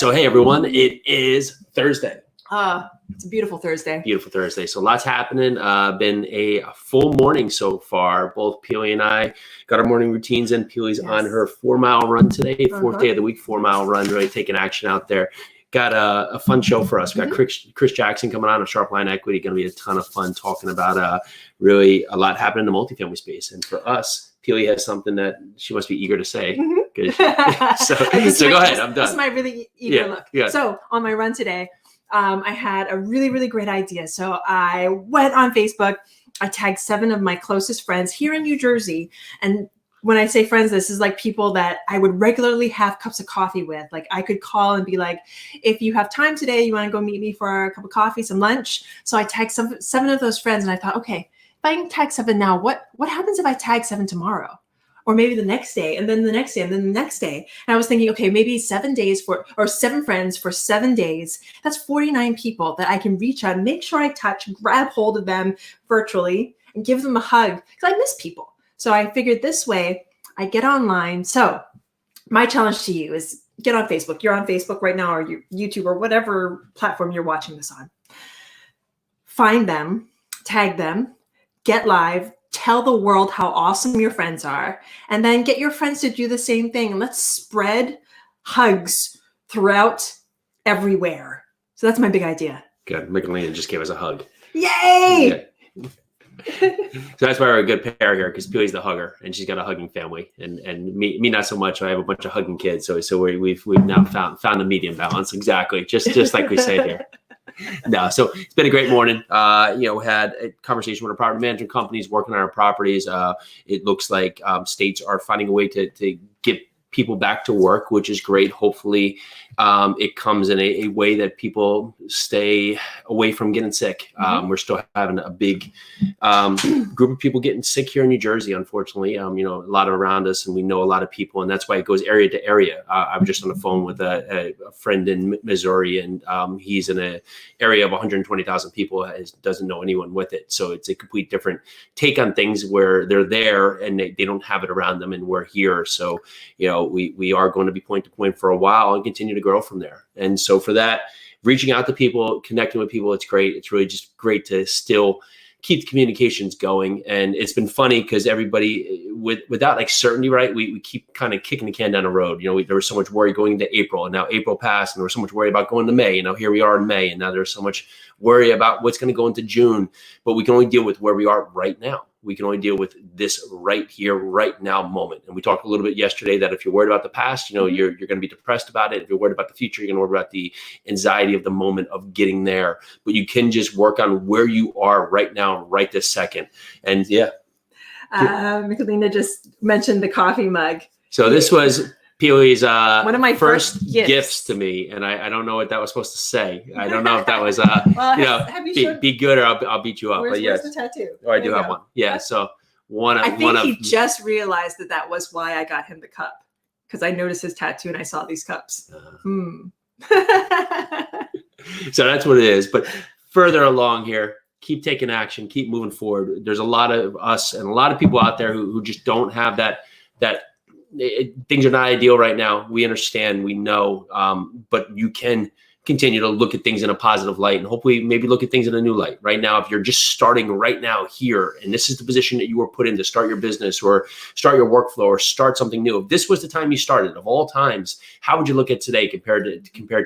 So, hey, everyone, it is Thursday. It's a beautiful Thursday. Beautiful Thursday. So lots happening. Been a full morning so far. Both Peely and I got our morning routines in. Peely's on her 4-mile run today, fourth day of the week, 4-mile run, really taking action out there. Got a fun show for us. We got Chris Jackson coming on, a Sharp Line Equity. Going to be a ton of fun talking about really a lot happening in the multifamily space. And for us, Peely has something that she must be eager to say. So go ahead. I'm done. This is my really eager look. Yeah. So on my run today, I had a really, really great idea. So I went on Facebook. I tagged 7 of my closest friends here in New Jersey. And when I say friends, this is like people that I would regularly have cups of coffee with. Like I could call and be like, if you have time today, you want to go meet me for a cup of coffee, some lunch. So I tagged 7 of those friends, and I thought, okay, if I can tag 7 now, what happens if I tag 7 tomorrow? Or maybe the next day, and then the next day, and then the next day. And I was thinking, okay, maybe 7 friends for 7 days. That's 49 people that I can reach out, make sure I touch, grab hold of them virtually, and give them a hug, because I miss people. So I figured this way, I get online. So my challenge to you is get on Facebook. You're on Facebook right now, or YouTube, or whatever platform you're watching this on. Find them, tag them, get live, tell the world how awesome your friends are, and then get your friends to do the same thing. Let's spread hugs throughout everywhere. So that's my big idea. Good. Michelina just gave us a hug. Yay! Yeah. So that's why we're a good pair here, because Peely's the hugger, and she's got a hugging family, and me not so much. I have a bunch of hugging kids, so we've now found a medium balance. Exactly, just like we say here. No, so it's been a great morning. Had a conversation with our property management companies working on our properties. It looks like states are finding a way to get people back to work, which is great. Hopefully it comes in a way that people stay away from getting sick. We're still having a big group of people getting sick here in New Jersey, unfortunately. A lot around us, and we know a lot of people, and that's why it goes area to area. I was just on the phone with a friend in Missouri, and he's in an area of 120,000 people, doesn't know anyone with it. So it's a complete different take on things, where they're there and they don't have it around them, and we're here. So, we are going to be point to point for a while and continue to grow from there. And so for that, reaching out to people, connecting with people, it's great. It's really just great to still keep the communications going. And it's been funny because everybody, without like certainty, right? We keep kind of kicking the can down the road. There was so much worry going into April, and now April passed, and there was so much worry about going to May. Here we are in May, and now there's so much worry about what's going to go into June. But we can only deal with where we are right now. We can only deal with this right here, right now moment. And we talked a little bit yesterday that if you're worried about the past, you're going to be depressed about it. If you're worried about the future, you're going to worry about the anxiety of the moment of getting there. But you can just work on where you are right now, right this second. And Michelina just mentioned the coffee mug. So this was Peely's one of my first gifts to me, and I don't know what that was supposed to say. I don't know if that was be good, or I'll beat you up. Where's yes, the tattoo? Oh, I do have one. Yeah, so I think he just realized that was why I got him the cup, because I noticed his tattoo and I saw these cups. So that's what it is. But further along here, keep taking action, keep moving forward. There's a lot of us and a lot of people out there who just don't have that. Things are not ideal right now. We understand, we know, but you can continue to look at things in a positive light, and hopefully maybe look at things in a new light. Right now, if you're just starting right now here, and this is the position that you were put in to start your business or start your workflow or start something new, if this was the time you started of all times, how would you look at today compared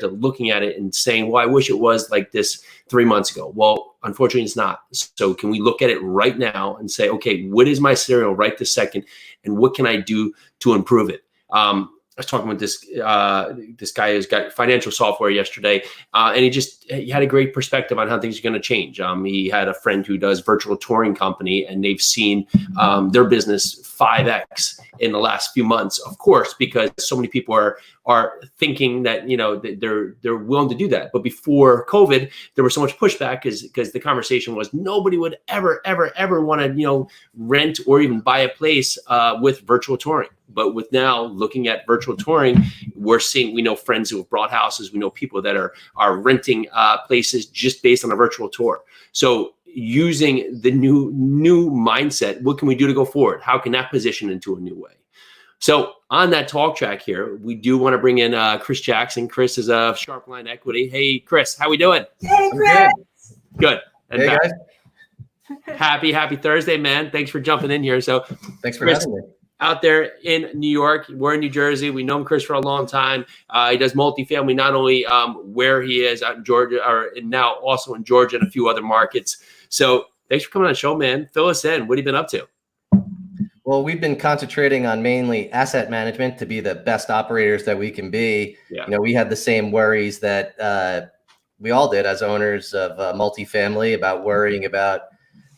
to looking at it and saying, well, I wish it was like this 3 months ago? Well, unfortunately, it's not. So can we look at it right now and say, okay, what is my scenario right this second, and what can I do to improve it? I was talking with this guy who's got financial software yesterday, and he had a great perspective on how things are going to change. He had a friend who does virtual touring company, and they've seen their business 5x in the last few months, of course, because so many people are thinking that they're willing to do that. But before COVID, there was so much pushback because the conversation was nobody would ever want to rent or even buy a place with virtual touring. But with now looking at virtual touring, we know friends who have brought houses. We know people that are renting places just based on a virtual tour. So using the new mindset, what can we do to go forward? How can that position into a new way? So on that talk track here, we do want to bring in Chris Jackson. Chris is a Sharp Line Equity. Hey, Chris, how we doing? Hey, Chris. Good. And hey, guys. Happy Thursday, man. Thanks for jumping in here. So Thanks for Chris, having me. out there in New York, we're in New Jersey. We know Chris for a long time. He does multifamily, not only where he is out in Georgia, or now also in Georgia and a few other markets. So thanks for coming on the show, man. Fill us in. What have you been up to? Well, we've been concentrating on mainly asset management to be the best operators that we can be. Yeah. You know, we had the same worries that we all did as owners of multifamily, about worrying about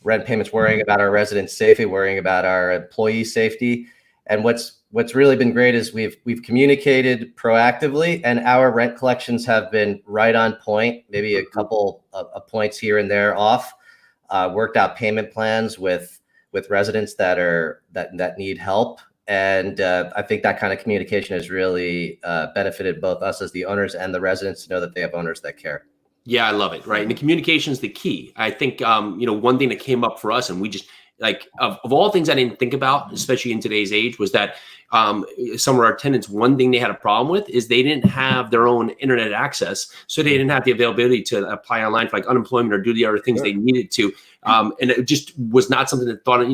rent payments, worrying about our residents' safety, worrying about our employee safety. And what's really been great is we've communicated proactively, and our rent collections have been right on point, maybe a couple of points here and there off. Worked out payment plans with residents that need help. And I think that kind of communication has really benefited both us as the owners and the residents to know that they have owners that care. Yeah, I love it. Right. And the communication is the key. I think, one thing that came up for us, and we just of all things I didn't think about, especially in today's age, was that some of our tenants, one thing they had a problem with is they didn't have their own internet access. So they didn't have the availability to apply online for like unemployment or do the other things they needed to. And it just was not something that thought,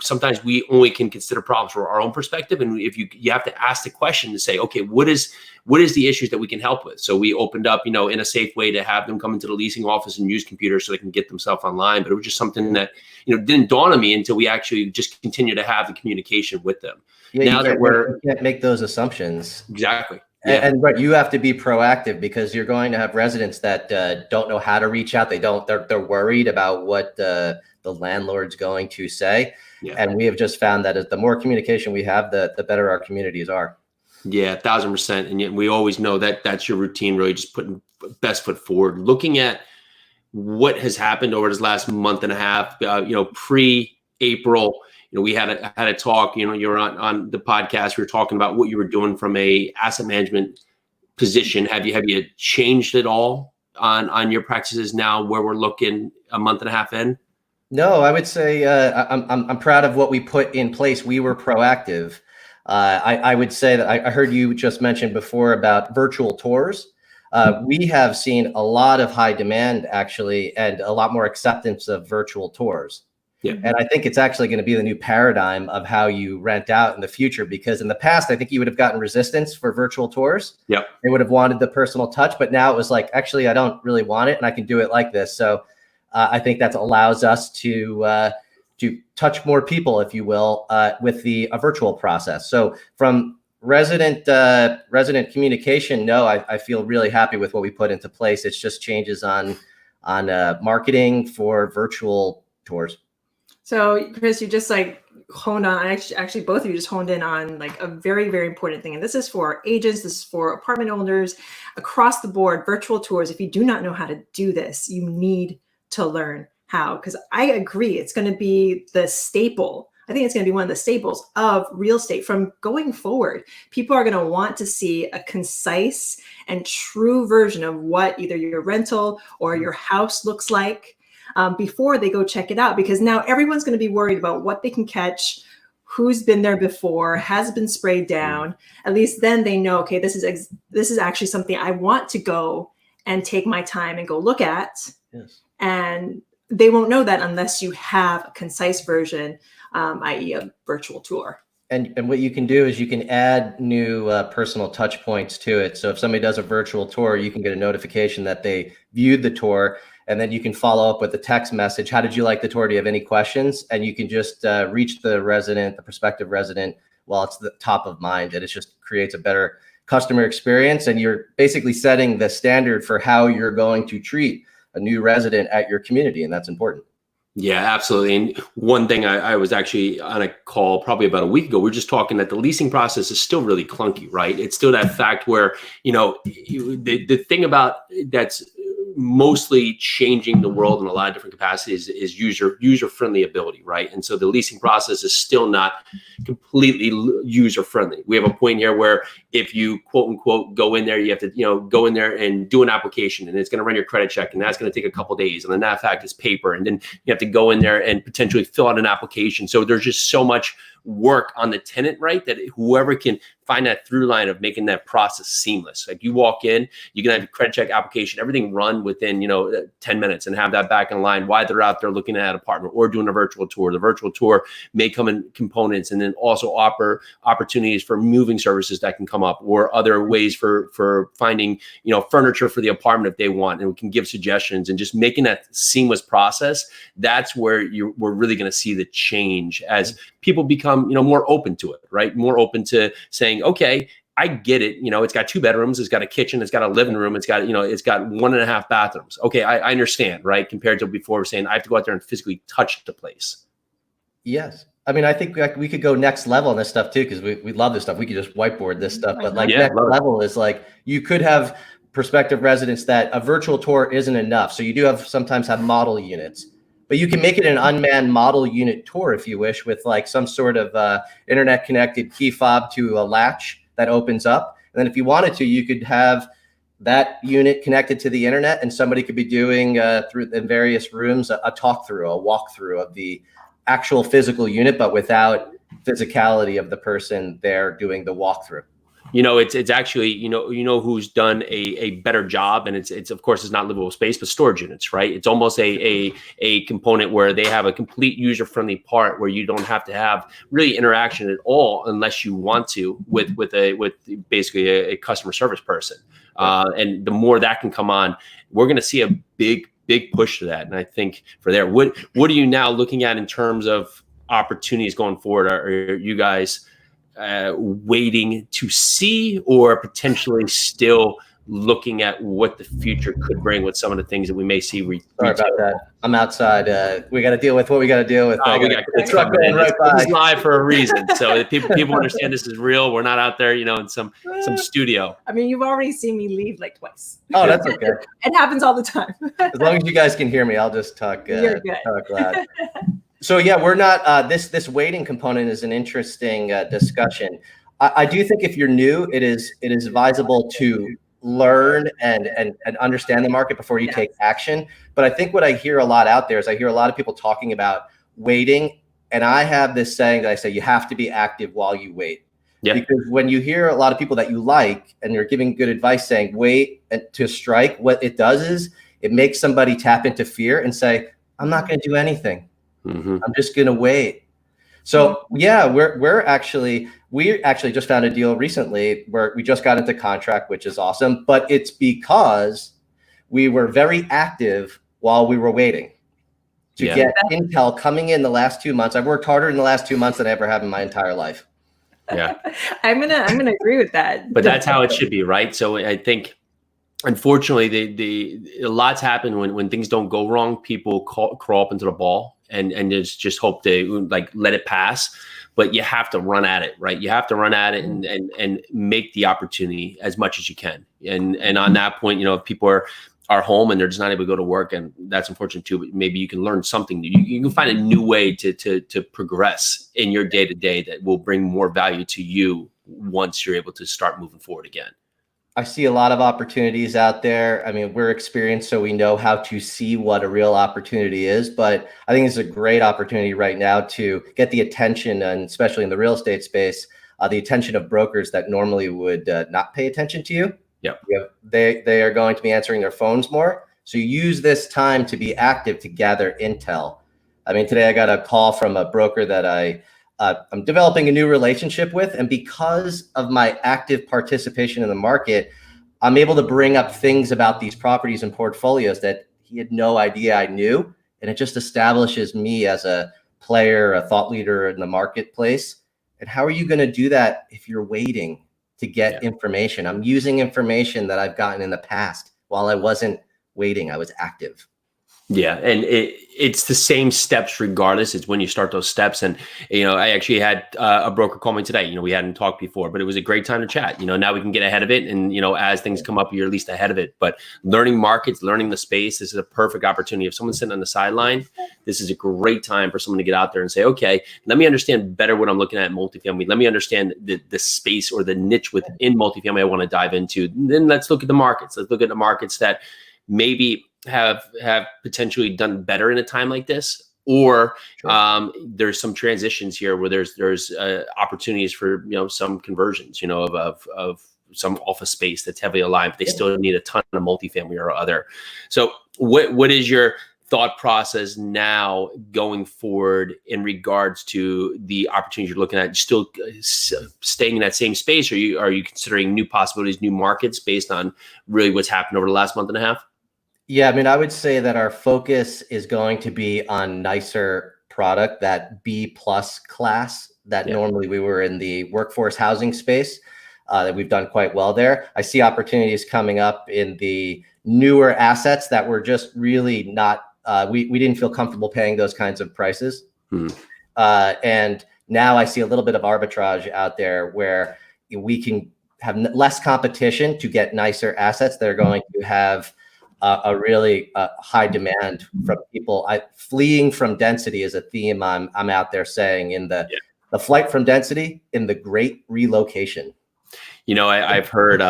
sometimes we only can consider problems from our own perspective. And if you have to ask the question to say, okay, what is the issues that we can help with? So we opened up, in a safe way to have them come into the leasing office and use computers so they can get themselves online. But it was just something that, didn't dawn on me until we actually just continue to have the communication with them. Yeah, now that you can't make those assumptions. Exactly. Yeah. And right, you have to be proactive, because you're going to have residents that don't know how to reach out. They're worried about what the landlord's going to say. Yeah. And we have just found that the more communication we have, the better our communities are. Yeah, 1,000%. And yet we always know that that's your routine, really just putting best foot forward. Looking at what has happened over this last month and a half, pre-April, we had a talk, you're on the podcast, we were talking about what you were doing from a asset management position. Have you changed at all on your practices now where we're looking a month and a half in? No, I would say I'm proud of what we put in place. We were proactive. I would say that I heard you just mention before about virtual tours. We have seen a lot of high demand, actually, and a lot more acceptance of virtual tours. Yeah. And I think it's actually going to be the new paradigm of how you rent out in the future, because in the past, I think you would have gotten resistance for virtual tours. Yep. They would have wanted the personal touch, but now it was like, actually, I don't really want it, and I can do it like this. So I think that allows us to touch more people, if you will, with the virtual process. So from resident communication, no, I feel really happy with what we put into place. It's just changes on marketing for virtual tours. So Chris, you just honed on, actually both of you just honed in on a very, very important thing. And this is for agents, this is for apartment owners across the board, virtual tours. If you do not know how to do this, you need to learn how, because I agree, it's going to be the staple. I think it's going to be one of the staples of real estate from going forward. People are going to want to see a concise and true version of what either your rental or your house looks like before they go check it out, because now everyone's going to be worried about what they can catch, who's been there before, has been sprayed down. At least then they know, okay, this is actually something I want to go and take my time and go look at. Yes. And they won't know that unless you have a concise version, i.e. a virtual tour. And what you can do is you can add new personal touch points to it. So if somebody does a virtual tour, you can get a notification that they viewed the tour, and then you can follow up with a text message. How did you like the tour? Do you have any questions? And you can just reach the prospective resident while it's the top of mind. And it just creates a better customer experience. And you're basically setting the standard for how you're going to treat a new resident at your community. And that's important. Yeah, absolutely. And one thing, I was actually on a call probably about a week ago. We were just talking that the leasing process is still really clunky, right? It's still that fact where, the thing about that's mostly changing the world in a lot of different capacities is user-friendly ability, right? And so the leasing process is still not completely user-friendly. We have a point here where if you quote unquote go in there, you have to go in there and do an application, and it's going to run your credit check, and that's going to take a couple of days, and then that fact is paper, and then you have to go in there and potentially fill out an application. So there's just so much work on the tenant, right? That whoever can find that through line of making that process seamless. Like you walk in, you can have your credit check application, everything run within, 10 minutes and have that back in line while they're out there looking at an apartment or doing a virtual tour. The virtual tour may come in components, and then also offer opportunities for moving services that can come up, or other ways for finding, furniture for the apartment if they want, and we can give suggestions, and just making that seamless process. That's where we're really going to see the change as people become, more open to it, right? More open to saying, okay, I get it. It's got 2 bedrooms, it's got a kitchen, it's got a living room, it's got 1.5 bathrooms. Okay, I understand, right? Compared to before, saying I have to go out there and physically touch the place. Yes. I mean, I think we could go next level on this stuff too, because we love this stuff. We could just whiteboard this stuff, but next level is like, you could have prospective residents that a virtual tour isn't enough. So you do sometimes have model units, but you can make it an unmanned model unit tour if you wish, with like some sort of internet connected key fob to a latch that opens up. And then if you wanted to, you could have that unit connected to the internet, and somebody could be doing through in various rooms a talkthrough, a walkthrough of the actual physical unit, but without physicality of the person there doing the walkthrough. It's actually, who's done a better job, and it's of course, it's not livable space, but storage units, right? It's almost a component where they have a complete user-friendly part where you don't have to have really interaction at all, unless you want to, with basically a customer service person. And the more that can come on, we're going to see a big push to that. And I think for there, what are you now looking at in terms of opportunities going forward? Are you guys waiting to see, or potentially still looking at what the future could bring with some of the things that we may see? Sorry about that. I'm outside. We got to deal with what we got to deal with. We got the truck going right by. It's live for a reason, so people understand this is real. We're not out there, in some studio. I mean, you've already seen me leave like twice. Oh, that's okay. It happens all the time. As long as you guys can hear me, I'll just talk. You're good. Talk loud. So yeah, we're not. This waiting component is an interesting discussion. I do think if you're new, it is advisable to learn and understand the market before you take action. But I think what I hear a lot out there is I hear a lot of people talking about waiting, and I have this saying that I say you have to be active while you wait. Yeah. Because when you hear a lot of people that you like and you're giving good advice saying wait to strike, what it does is it makes somebody tap into fear and say, I'm not going to do anything. Mm-hmm. I'm just going to wait. So yeah, we actually just found a deal recently where we just got into contract, which is awesome, but it's because we were very active while we were waiting to get intel coming in the last 2 months. I've worked harder in the last 2 months than I ever have in my entire life. Yeah. I'm gonna agree with that. But that's how it should be, right? So I think, unfortunately, a lot's happen when things don't go wrong. People crawl up into the ball and just hope to let it pass. But you have to run at it, right? You have to run at it and make the opportunity as much as you can. And on that point, if people are home and they're just not able to go to work, and that's unfortunate too, but maybe you can learn something new. You can find a new way to progress in your day-to-day that will bring more value to you once you're able to start moving forward again. I see a lot of opportunities out there. I mean, we're experienced, so we know how to see what a real opportunity is. But I think it's a great opportunity right now to get the attention, and especially in the real estate space, the attention of brokers that normally would not pay attention to you. Yep. They are going to be answering their phones more. So you use this time to be active to gather intel. I mean, today I got a call from a broker that I'm developing a new relationship with. And because of my active participation in the market, I'm able to bring up things about these properties and portfolios that he had no idea I knew. And it just establishes me as a player, a thought leader in the marketplace. And how are you going to do that if you're waiting to get information? I'm using information that I've gotten in the past while I wasn't waiting. I was active. Yeah. And it's the same steps regardless. It's when you start those steps. And, I actually had a broker call me today. We hadn't talked before, but it was a great time to chat. Now we can get ahead of it. And, as things come up, you're at least ahead of it. But learning markets, learning the space, this is a perfect opportunity. If someone's sitting on the sideline, this is a great time for someone to get out there and say, okay, let me understand better what I'm looking at in multifamily. Let me understand the space or the niche within multifamily I want to dive into. Then let's look at the markets. Let's look at the markets that maybe have potentially done better in a time like this, or Sure. there's some transitions here where there's opportunities for some conversions of some office space that's heavily aligned, but they still need a ton of multifamily or other. So what is your thought process now going forward in regards to the opportunities you're looking at? Still staying in that same space, or are you considering new possibilities, new markets based on really what's happened over the last month and a half? Yeah, I mean, I would say that our focus is going to be on nicer product, that B+ class that normally we were in the workforce housing space, that we've done quite well there. I see opportunities coming up in the newer assets that were just really not, we didn't feel comfortable paying those kinds of prices. And now I see a little bit of arbitrage out there where we can have less competition to get nicer assets that are going to have a really high demand from people. Fleeing from density is a theme I'm out there saying in the flight from density in the great relocation. I've heard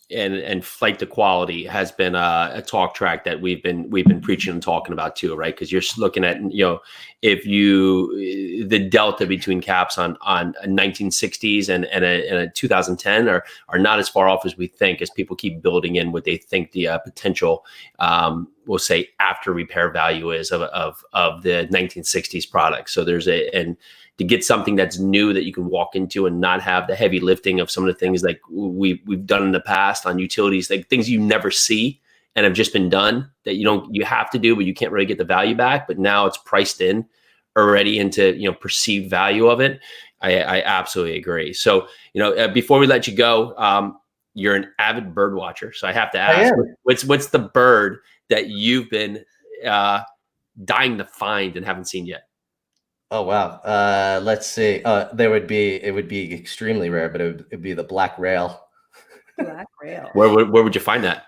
and flight to quality has been a talk track that we've been preaching and talking about too, right? Because you're looking at if the delta between caps on 1960s and a 2010 are not as far off as we think, as people keep building in what they think the potential we'll say after repair value is of the 1960s product. So there's to get something that's new that you can walk into and not have the heavy lifting of some of the things like we've done in the past on utilities, like things you never see and have just been done that you have to do, but you can't really get the value back. But now it's priced in already into perceived value of it. I absolutely agree. So before we let you go, you're an avid bird watcher, so I have to ask, what's the bird that you've been dying to find and haven't seen yet? Oh, wow. Let's see. It would be extremely rare, but it would be the black rail. Black rail. Where would you find that?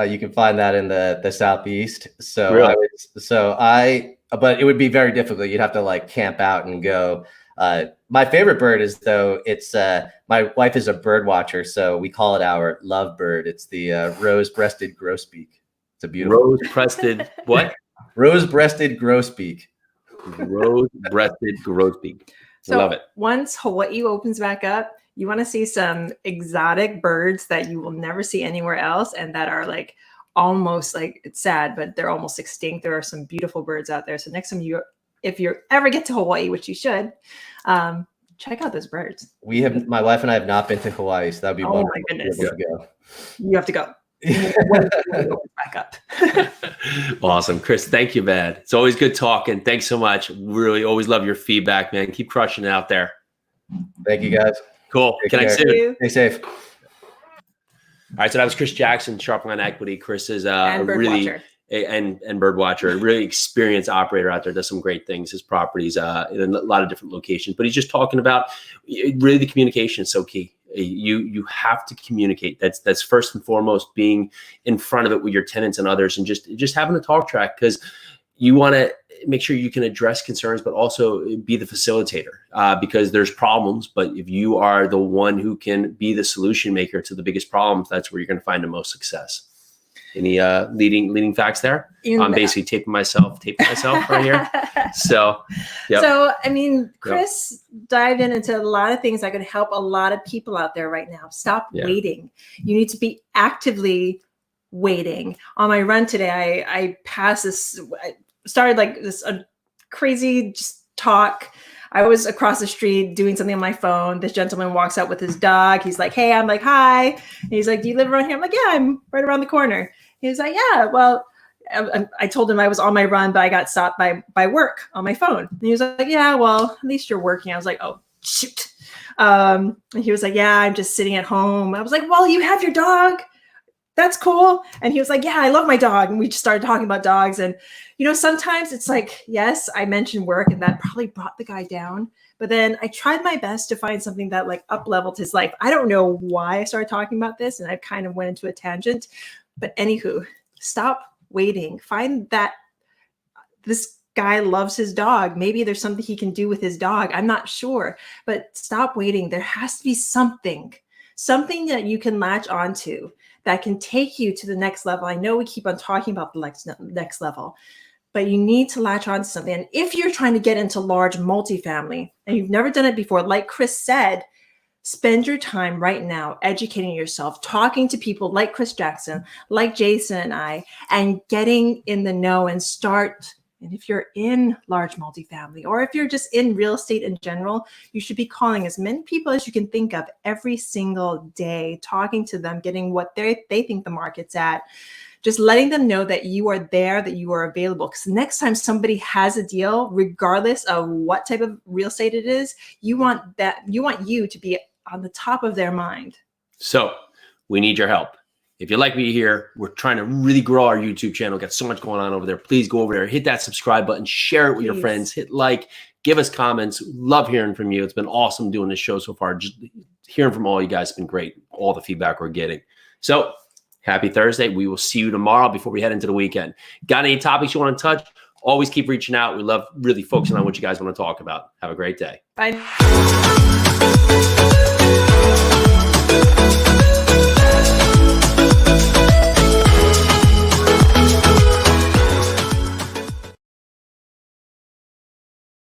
You can find that in the Southeast. So really? But it would be very difficult. You'd have to like camp out and go. My favorite bird is it's my wife is a bird watcher, so we call it our love bird. It's the rose-breasted grosbeak. It's a beautiful rose-breasted what? Rose-breasted grosbeak. Rose-breasted grosbeak. So love it. Once Hawaii opens back up, you want to see some exotic birds that you will never see anywhere else, and that are like almost, like, it's sad, but they're almost extinct. There are some beautiful birds out there. So next time if you ever get to Hawaii, which you should, check out those birds. My wife and I have not been to Hawaii, so that'd be wonderful. Oh my goodness. You have to go. Back up. Awesome. Chris, thank you, man. It's always good talking. Thanks so much. Really always love your feedback, man. Keep crushing it out there. Thank you, guys. Cool. Connect soon. Stay safe. All right, so that was Chris Jackson, Sharpline Equity. Chris is and bird watcher, a really experienced operator out there, does some great things. His properties in a lot of different locations, but he's just talking about really the communication is so key. You have to communicate. That's first and foremost, being in front of it with your tenants and others, and just having a talk track, because you want to make sure you can address concerns, but also be the facilitator, because there's problems. But if you are the one who can be the solution maker to the biggest problems, that's where you're going to find the most success. Any leading facts there? I'm basically taping myself right here. So, yep. So, I mean, Chris dived into a lot of things that could help a lot of people out there right now. Stop waiting. You need to be actively waiting. On my run today, I passed this. I started like this crazy talk. I was across the street doing something on my phone. This gentleman walks out with his dog. He's like, "Hey," I'm like, "Hi." And he's like, "Do you live around here?" I'm like, "Yeah, I'm right around the corner." He was like, "Yeah, well," I told him I was on my run, but I got stopped by work on my phone. And he was like, "Yeah, well, at least you're working." I was like, "Oh, shoot." And he was like, "Yeah, I'm just sitting at home." I was like, "Well, you have your dog. That's cool." And he was like, "Yeah, I love my dog." And we just started talking about dogs. And, sometimes it's like, yes, I mentioned work, and that probably brought the guy down. But then I tried my best to find something that like up-leveled his life. I don't know why I started talking about this, and I kind of went into a tangent. But anywho, stop waiting. Find that this guy loves his dog. Maybe there's something he can do with his dog. I'm not sure, but stop waiting. There has to be something that you can latch onto that can take you to the next level. I know we keep on talking about the next level, but you need to latch on to something. And if you're trying to get into large multifamily and you've never done it before, like Chris said, spend your time right now educating yourself, talking to people like Chris Jackson, like Jason and I, and getting in the know and start. And if you're in large multifamily, or if you're just in real estate in general, you should be calling as many people as you can think of every single day, talking to them, getting what they think the market's at, just letting them know that you are there, that you are available. Because next time somebody has a deal, regardless of what type of real estate it is, you want you to be on the top of their mind. So we need your help. If you like what you hear, we're trying to really grow our YouTube channel. Got so much going on over there. Please go over there, hit that subscribe button, share it with your friends, hit like, give us comments. Love hearing from you. It's been awesome doing this show so far. Just hearing from all you guys has been great. All the feedback we're getting. So happy Thursday. We will see you tomorrow before we head into the weekend. Got any topics you want to touch? Always keep reaching out. We love really focusing on what you guys want to talk about. Have a great day. Bye.